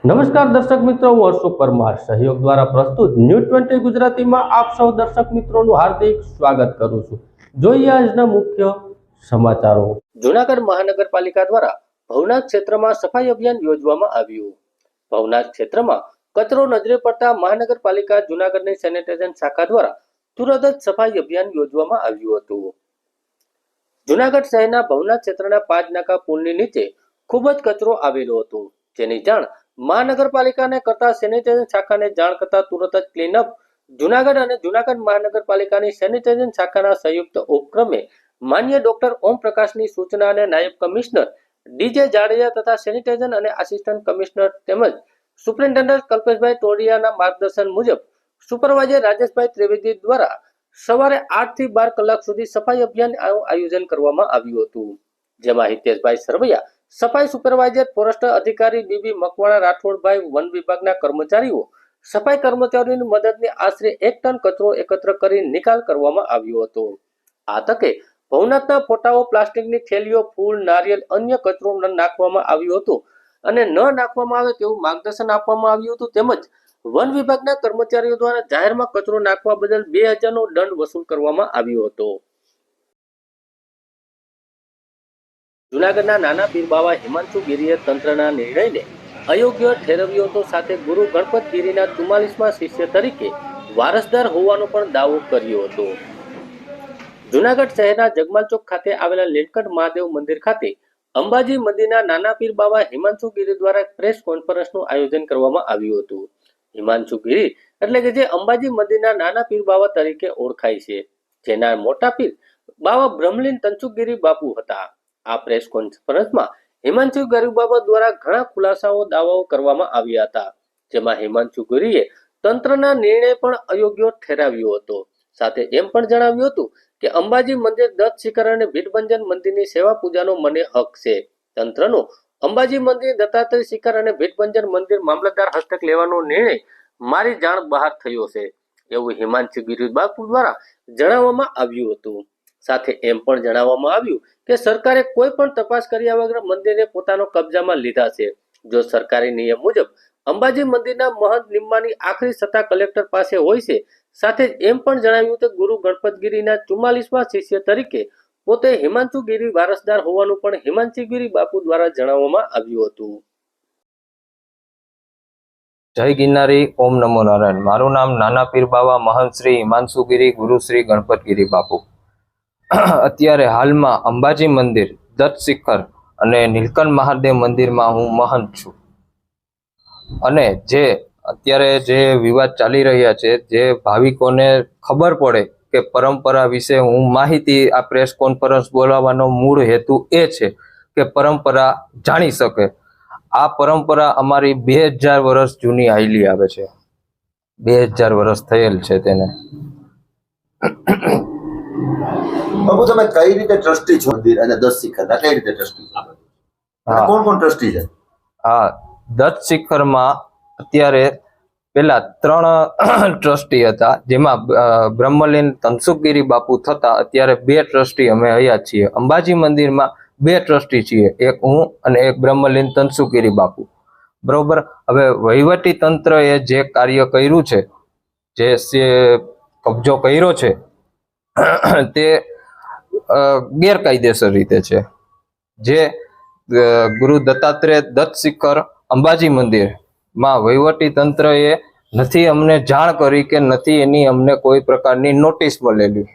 નમસ્કાર દર્શક મિત્રો, હું અશોક પરમાર સહયોગ દ્વારા પ્રસ્તુત ન્યૂઝ 20 ગુજરાતીમાં આપ સૌ દર્શક મિત્રોનું હાર્દિક સ્વાગત કરું છું। જોઈએ આજના મુખ્ય સમાચારો। જૂનાગઢ મહાનગરપાલિકા દ્વારા ભવનાથ ક્ષેત્રમાં સફાઈ અભિયાન યોજવામાં આવ્યું। ભવનાથ ક્ષેત્રમાં કચરો નજરે પડતા મહાનગરપાલિકા જૂનાગઢની સેનિટાઇઝેશન શાખા દ્વારા તુરંત જ સફાઈ અભિયાન યોજવામાં આવ્યું હતું। જૂનાગઢ શહેરના ભવનાથ ક્ષેત્રના 5 નાકા પુલની નીચે ખૂબ જ કચરો આવેલો હતો, જેની જાણ મહાનગરપાલિકાને કરતા સેનિટાઇઝેશન શાખાને જાણ કરતા તુરંત જ ક્લીનઅપ જૂનાગઢ અને જૂનાગઢ મહાનગરપાલિકાની સેનિટાઇઝેશન શાખાના સંયુક્ત ઉપક્રમે માન્ય ડોક્ટર ઓમ પ્રકાશની સૂચના અને નાયબ કમિશનર ડીજે જાડેજા તથા સેનિટાઇઝેશન અને આસિસ્ટન્ટ કમિશનર તેમજ સુપ્રિન્ટેન્ડન્ટ કલ્પેશભાઈ ટોડિયાના માર્ગદર્શન મુજબ સુપરવાઇઝર રાજેશભાઈ ત્રિવેદી દ્વારા સવારે 8 થી 12 કલાક સુધી સફાઈ અભિયાન આયોજન કરવામાં આવ્યું હતું, જેમાં હિતેશભાઈ સરવૈયા સફાઈ સુપરવાઇઝર, ફોરેસ્ટ અધિકારી બીબી મકવાણા રાઠોડભાઈ, વન વિભાગના કર્મચારીઓ, સફાઈ કર્મચારીઓની મદદથી આશરે 1 ટન કચરો એકત્ર કરી નિકાલ કરવામાં આવ્યો હતો। આ તકે ભવનાથના ફોટાઓ, પ્લાસ્ટિકની થેલીઓ, ફૂલ, નારિયેલ, અન્ય કચરો નાખવામાં આવ્યો હતો અને ન નાખવામાં આવે તેવું માર્ગદર્શન આપવામાં આવ્યું હતું। તેમજ વન વિભાગના કર્મચારીઓ દ્વારા જાહેરમાં કચરો નાખવા બદલ 2000 નો દંડ વસૂલ કરવામાં આવ્યો હતો। જૂનાગઢના નાના પીર બાવા હિમાંશુ ગિરીએ તંત્રના નિર્ણયને અયોગ્ય ઠેરવ્યો હતો, સાથે ગુરુ ગણપત ગિરીના 44મા શિષ્ય તરીકે વારસદાર હોવાનો પણ દાવો કર્યો હતો। જૂનાગઢ શહેરના જગમાલ ચોક ખાતે આવેલા નીલકંઠ મહાદેવ મંદિર ખાતે અંબાજી મંદિરના નાના પીર બાવા હિમાંશુ ગિરી દ્વારા પ્રેસ કોન્ફરન્સનું આયોજન કરવામાં આવ્યું હતું। હિમાંશુ ગિરી એટલે કે જે અંબાજી મંદિરના નાના પીર બાવા તરીકે ઓળખાય છે, જેના મોટા પીર બાવા બ્રહ્મલીન તનસુખગીરી બાપુ હતા। આ પ્રેસ કોન્ફરન્સમાં હિમાંશુ ગિરી બાબા દ્વારા ઘણા ખુલાસાઓ, દાવાઓ કરવામાં આવ્યા હતા, જેમાં હિમાંશુ ગિરીએ તંત્રના નિર્ણય પણ અયોગ્ય ઠેરાવ્યો હતો। સાથે એમ પણ જણાવ્યું હતું કે અંબાજી મંદિર, દત્ત શિખર અને ભીડભંજન મંદિરની સેવા પૂજાનો મને હક છે। તંત્રનો અંબાજી મંદિર, દત્તાત્રેય શિખર અને ભીડભંજન મંદિર મામલતદાર હસ્તક લેવાનો નિર્ણય મારી જાણ બહાર થયો છે, એવું હિમાંશુ ગિરી બાપુ દ્વારા જણાવવામાં આવ્યું હતું। સાથે એમ પણ જણાવવામાં આવ્યું કે સરકારે કોઈ પણ તપાસ કર્યા વગર મંદિરને પોતાનો કબજામાં લીધા છે। જો સરકારી નિયમ મુજબ અંબાજી મંદિરના મહંત નિમવાની આખરી સત્તા કલેક્ટર પાસે હોય છે। સાથે એમ પણ જણાવ્યું કે ગુરુ ગણપત ગિરીના 44મા શિષ્ય તરીકે પોતે હિમાંશુ ગિરી વારસદાર હોવાનું પણ હિમાંશુ ગિરી બાપુ દ્વારા જણાવવામાં આવ્યું હતું। જય ગિરનારી, ઓમ નમો નારાયણ। મારું નામ નાના પીર બાવા મહંત શ્રી હિમાંશુ ગિરી, ગુરુ શ્રી ગણપત ગિરી બાપુ। અત્યારે હાલમાં અંબાજી મંદિર, દત્ત શિખર અને નીલકંઠ મહાદેવ મંદિરમાં હું મહંત છું અને જે અત્યારે જે વિવાદ ચાલી રહ્યા છે, જે ભાવિકોને ખબર પડે કે પરંપરા વિશે હું માહિતી આ પ્રેસ કોન્ફરન્સ બોલાવવાનો મૂળ હેતુ એ છે કે પરંપરા જાણી શકે। આ પરંપરા અમારી 2000 વર્ષ જૂની હાલી આવે છે, 2000 વર્ષ થયેલ છે તેને। બાબુ, તમે કઈ રીતે ટ્રસ્ટી છો મંદિર અને દત્ત શિખરના? કઈ રીતે ટ્રસ્ટી છો? કોણ કોણ ટ્રસ્ટી છે? હા, દત્ત શિખરમાં અત્યારે પેલા 3 ટ્રસ્ટી હતા, જેમાં બ્રહ્મલીન તનસુખગીરી બાપુ થતા અત્યારે 2 ટ્રસ્ટી અમે હયા છીએ। અંબાજી મંદિરમાં 2 ટ્રસ્ટી છીએ, એક હું અને એક બ્રહ્મલીન તનસુખગીરી બાપુ, બરોબર। હવે વહીવટી તંત્રએ જે કાર્ય કર્યું છે, જે કબજો કર્યો છે તે ગેરકાયદેસર રીતે છે। જે ગુરુ દત્તાત્રેય દત્ત શિખર અંબાજી મંદિરમાં વહીવટી તંત્રએ નથી અમને જાણ કરી કે નથી એની અમને કોઈ પ્રકારની નોટિસ મળેલી।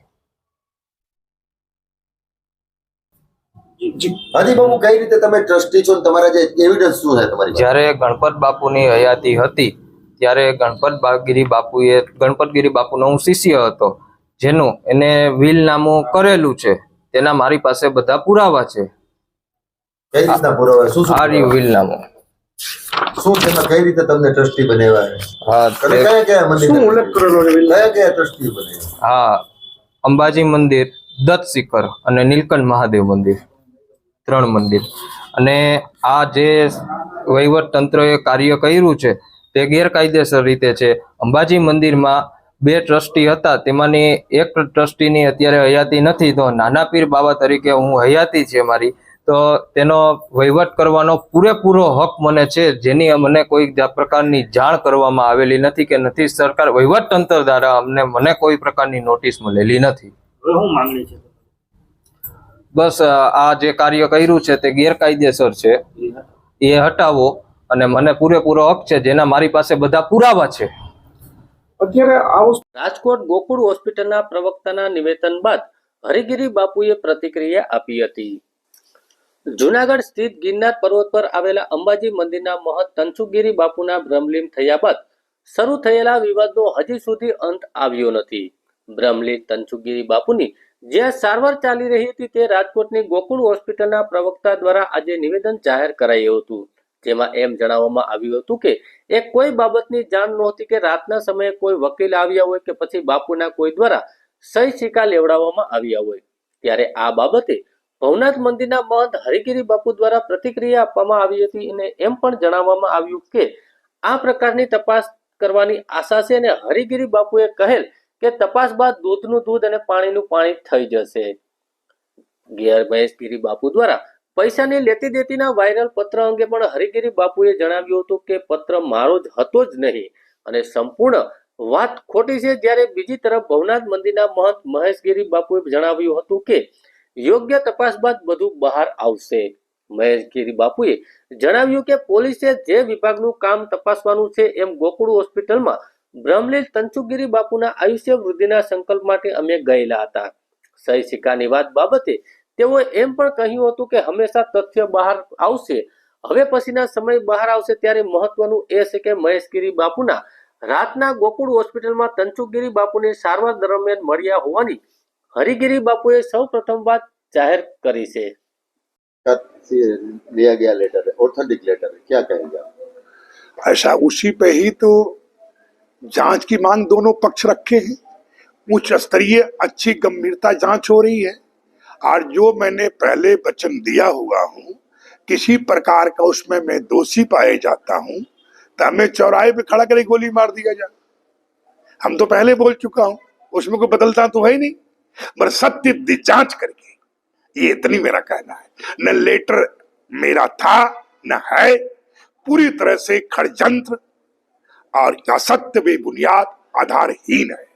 હાજી બાબુ, કઈ રીતે તમે ટ્રસ્ટી છો? તમારા જે એવિડન્સ શું છે તમારી? જ્યારે ગણપત બાપુની હયાતી હતી ત્યારે ગણપતગીરી બાપુનો હું શિષ્ય હતો, જેનું એને વીલનામું કરેલું છે, તેના મારી પાસે બધા પુરાવા છે। કઈ રીતના પુરાવા? શું આ રહ્યું વીલનામું। શું છે? કઈ રીતે તમને ટ્રસ્ટી બનાવ્યા? હા, કયા કયા મંદિર શું ઉલ્લેખ કરેલો છે? કયા કયા ટ્રસ્ટી બનાવ્યા? હા, અંબાજી મંદિર, દત્ત શિખર અને નીલકંઠ મહાદેવ મંદિર, 3 મંદિર। અને આ જે વહીવટ તંત્રએ કાર્ય કર્યું છે તે ગેરકાયદેસર રીતે છે। અંબાજી મંદિરમાં 2 ટ્રસ્ટી હતા, તેમાંની એક ટ્રસ્ટીની અત્યારે હયાતી નથી, તો નાના પીર બાવા તરીકે હું હયાતી છે મારી, તો તેનો વહીવટ કરવાનો પૂરેપૂરો હક મને છે, જેની મને કોઈ પ્રકારની જાણ કરવામાં આવેલી નથી કે નથી સરકાર વહીવટ તંત્ર દ્વારા મને કોઈ પ્રકારની નોટિસ મળેલી નથી. બસ આ જે કાર્ય કર્યું છે તે ગેરકાયદેસર છે, એ હટાવો અને મને પૂરેપૂરો હક છે, જેના મારી પાસે બધા પુરાવા છે. રાજકોટ ગોકુળ હોસ્પિટલના પ્રવક્તાના નિવેદન બાદ હરિગીરી બાપુએ પ્રતિક્રિયા આપી હતી. જુનાગઢ સ્થિત ગિરનાર પર્વત પર આવેલા અંબાજી મંદિરના મહંત તનસુખગીરી બાપુના બ્રહ્મલીન થયા બાદ શરૂ થયેલા વિવાદનો હજી સુધી અંત આવ્યો નથી. બ્રહ્મલીન તનસુખગીરી બાપુની જ્યાં સારવાર ચાલી રહી હતી તે રાજકોટની ગોકુળ હોસ્પિટલના પ્રવક્તા દ્વારા આજે નિવેદન જાહેર કરાયું હતું, જેમાં એમ જણાવવામાં આવ્યું હતું કે એ કોઈ બાબતની જાણ નહોતી કે રાતના સમયે કોઈ વકીલ આવ્યા હોય કે પછી બાપુના કોઈ દ્વારા સહી સિક્કા લેવડાવવામાં આવ્યા હોય. ત્યારે આ બાબતે ભવનાથ મંદિરના મહંત હરિગીરી બાપુ દ્વારા પ્રતિક્રિયા આપવામાં આવી હતી અને એમ પણ જણાવવામાં આવ્યું કે આ પ્રકારની તપાસ કરવાની આશા છે અને હરિગીરી બાપુએ કહેલ કે તપાસ બાદ દૂધનું દૂધ અને પાણીનું પાણી થઈ જશે. મહેશગીરી બાપુ દ્વારા પૈસાની લેતી દેતીના વાયરલ પત્ર અંગે પણ હરિગીરી બાપુએ જણાવ્યું હતું કે પત્ર મારો જ હતો જ નહીં અને સંપૂર્ણ વાત ખોટી છે. જ્યારે બીજી તરફ ભવનાથ મંદિરના મહંત મહેશગીરી બાપુએ જણાવ્યું હતું કે યોગ્ય તપાસ બાદ બધું બહાર આવશે. મહેશગીરી બાપુએ જણાવ્યું કે પોલીસે જે વિભાગનું કામ તપાસવાનું છે એમ ગોકુળ હોસ્પિટલમાં બ્રહ્મલીન તનસુખગીરી બાપુના આયુષ્ય વૃદ્ધિના સંકલ્પ માટે અમે ગયેલા હતા. સહી સિક્કાની વાત બાબતે તેઓએ એમ પણ કહ્યું હતું કે હંમેશા તથ્ય બહાર આવશે, હવે પછીના સમય બહાર આવશે. ત્યારે મહત્વનું એ છે કે મહેશગીરી બાપુના રાતના ગોકુળ હોસ્પિટલમાં તનસુખગીરી બાપુની સારવાર દરમિયાન મળ્યા હોવાની હરિગીરી બાપુએ સૌ પ્રથમ વાત જાહેર કરી છે. दिया गया लेटर है, ऑथेंटिक लेटर है, क्या कहेंगे आप? ऐसा उसी पे ही तो जांच की मांग दोनों पक्ष रखे हैं. उच्च स्तरीय अच्छी गंभीरता जांच हो रही है और जो मैंने पहले वचन दिया हुआ हूँ, किसी प्रकार का उसमें मैं दोषी पाए जाता हूँ तो हमें चौराहे पे खड़ा करके गोली मार दिया जाए. हम तो पहले बोल चुका हूँ, उसमें कोई बदलता तो है नहीं, पर सत्य की जांच करके, ये इतनी मेरा कहना है. न लेटर मेरा था न है, पूरी तरह से षड्यंत्र और असत्य बेबुनियाद आधारहीन है.